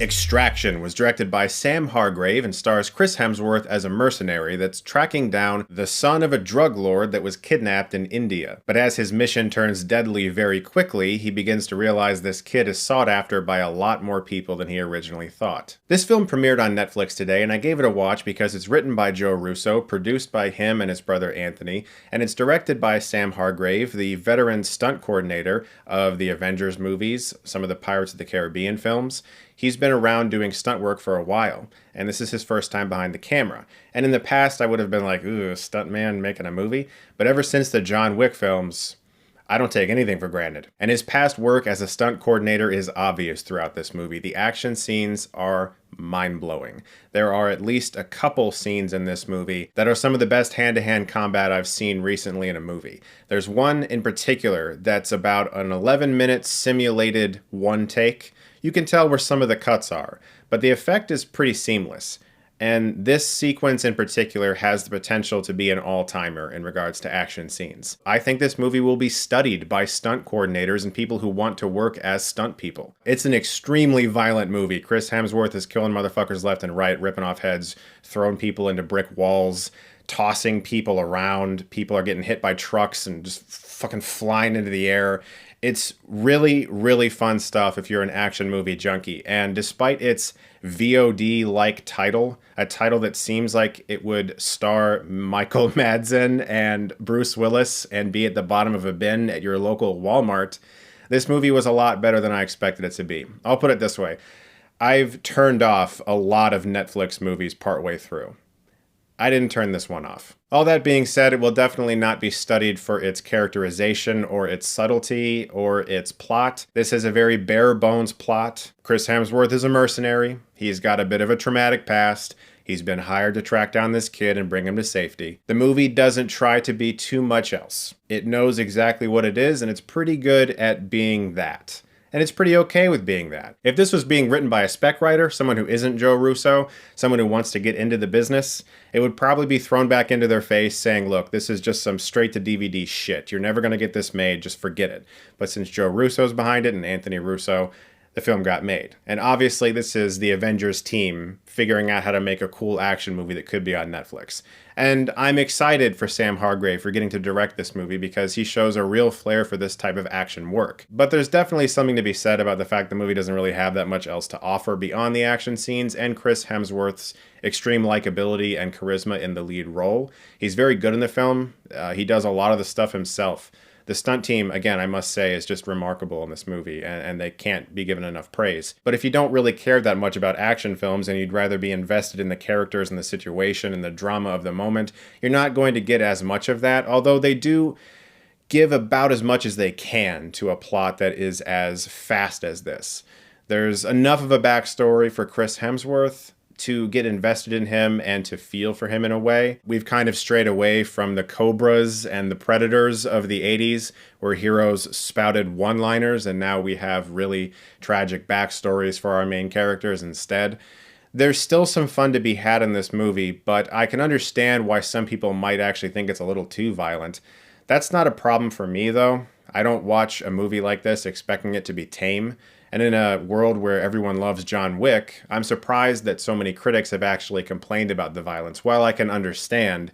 Extraction was directed by Sam Hargrave and stars Chris Hemsworth as a mercenary that's tracking down the son of a drug lord that was kidnapped in India. But as his mission turns deadly very quickly, he begins to realize this kid is sought after by a lot more people than he originally thought. This film premiered on Netflix today, and I gave it a watch because it's written by Joe Russo, produced by him and his brother Anthony, and it's directed by Sam Hargrave, the veteran stunt coordinator of the Avengers movies, some of the Pirates of the Caribbean films. He's been around doing stunt work for a while, and this is his first time behind the camera. And in the past, I would have been like, ooh, a stuntman making a movie. But ever since the John Wick films, I don't take anything for granted. And his past work as a stunt coordinator is obvious throughout this movie. The action scenes are mind-blowing. There are at least a couple scenes in this movie that are some of the best hand-to-hand combat I've seen recently in a movie. There's one in particular that's about an 11-minute simulated one take. You can tell where some of the cuts are, but the effect is pretty seamless. And this sequence in particular has the potential to be an all-timer in regards to action scenes. I think this movie will be studied by stunt coordinators and people who want to work as stunt people. It's an extremely violent movie. Chris Hemsworth is killing motherfuckers left and right, ripping off heads, throwing people into brick walls, tossing people around. People are getting hit by trucks and just fucking flying into the air. It's really, really fun stuff if you're an action movie junkie. And despite its VOD-like title, a title that seems like it would star Michael Madsen and Bruce Willis and be at the bottom of a bin at your local Walmart, this movie was a lot better than I expected it to be. I'll put it this way. I've turned off a lot of Netflix movies partway through. I didn't turn this one off. All that being said, it will definitely not be studied for its characterization or its subtlety or its plot. This is a very bare bones plot. Chris Hemsworth is a mercenary. He's got a bit of a traumatic past. He's been hired to track down this kid and bring him to safety. The movie doesn't try to be too much else. It knows exactly what it is, and it's pretty good at being that. And it's pretty okay with being that. If this was being written by a spec writer, someone who isn't Joe Russo, someone who wants to get into the business, it would probably be thrown back into their face saying, look, this is just some straight to DVD shit. You're never going to get this made. Just forget it. But since Joe Russo's behind it and Anthony Russo, the film got made. And obviously this is the Avengers team figuring out how to make a cool action movie that could be on Netflix. And I'm excited for Sam Hargrave for getting to direct this movie because he shows a real flair for this type of action work. But there's definitely something to be said about the fact the movie doesn't really have that much else to offer beyond the action scenes and Chris Hemsworth's extreme likability and charisma in the lead role. He's very good in the film. He does a lot of the stuff himself. The stunt team, again, I must say, is just remarkable in this movie, and they can't be given enough praise. But if you don't really care that much about action films and you'd rather be invested in the characters and the situation and the drama of the moment, you're not going to get as much of that, although they do give about as much as they can to a plot that is as fast as this. There's enough of a backstory for Chris Hemsworth to get invested in him and to feel for him in a way. We've kind of strayed away from the Cobras and the Predators of the 80s, where heroes spouted one-liners, and now we have really tragic backstories for our main characters instead. There's still some fun to be had in this movie, but I can understand why some people might actually think it's a little too violent. That's not a problem for me, though. I don't watch a movie like this expecting it to be tame. And in a world where everyone loves John Wick, I'm surprised that so many critics have actually complained about the violence. While I can understand,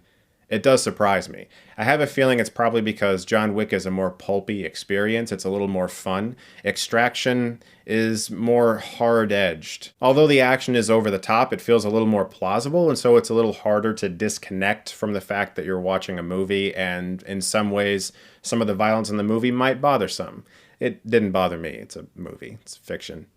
it does surprise me. I have a feeling it's probably because John Wick is a more pulpy experience. It's a little more fun. Extraction is more hard-edged. Although the action is over the top, it feels a little more plausible, and so it's a little harder to disconnect from the fact that you're watching a movie, and in some ways, some of the violence in the movie might bother some. It didn't bother me. It's a movie. It's fiction.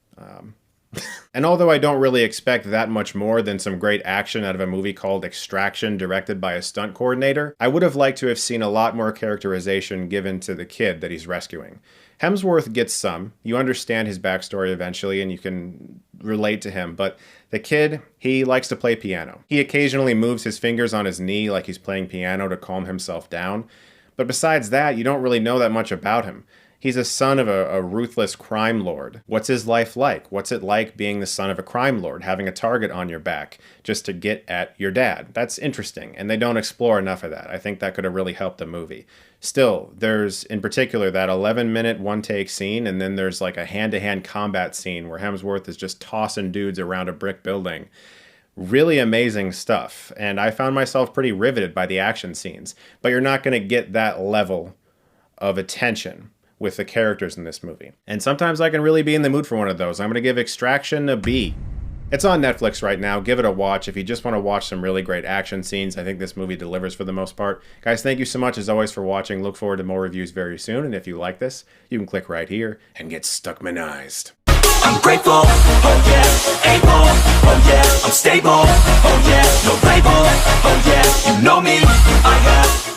And although I don't really expect that much more than some great action out of a movie called Extraction directed by a stunt coordinator, I would have liked to have seen a lot more characterization given to the kid that he's rescuing. Hemsworth gets some. You understand his backstory eventually and you can relate to him, but the kid, he likes to play piano. He occasionally moves his fingers on his knee like he's playing piano to calm himself down. But besides that, you don't really know that much about him. He's a son of a ruthless crime lord. What's his life like? What's it like being the son of a crime lord, having a target on your back just to get at your dad? That's interesting, and they don't explore enough of that. I think that could have really helped the movie. Still, there's, in particular, that 11-minute one-take scene, and then there's like a hand-to-hand combat scene where Hemsworth is just tossing dudes around a brick building. Really amazing stuff, and I found myself pretty riveted by the action scenes. But you're not going to get that level of attention with the characters in this movie. And sometimes I can really be in the mood for one of those. I'm going to give Extraction a B. It's on Netflix right now. Give it a watch. If you just want to watch some really great action scenes, I think this movie delivers for the most part. Guys, thank you so much as always for watching. Look forward to more reviews very soon. And if you like this, you can click right here and get stuckmanized. I'm grateful, oh yeah, able, oh yeah, I'm stable, oh yeah, no label, oh yeah, you know me, I have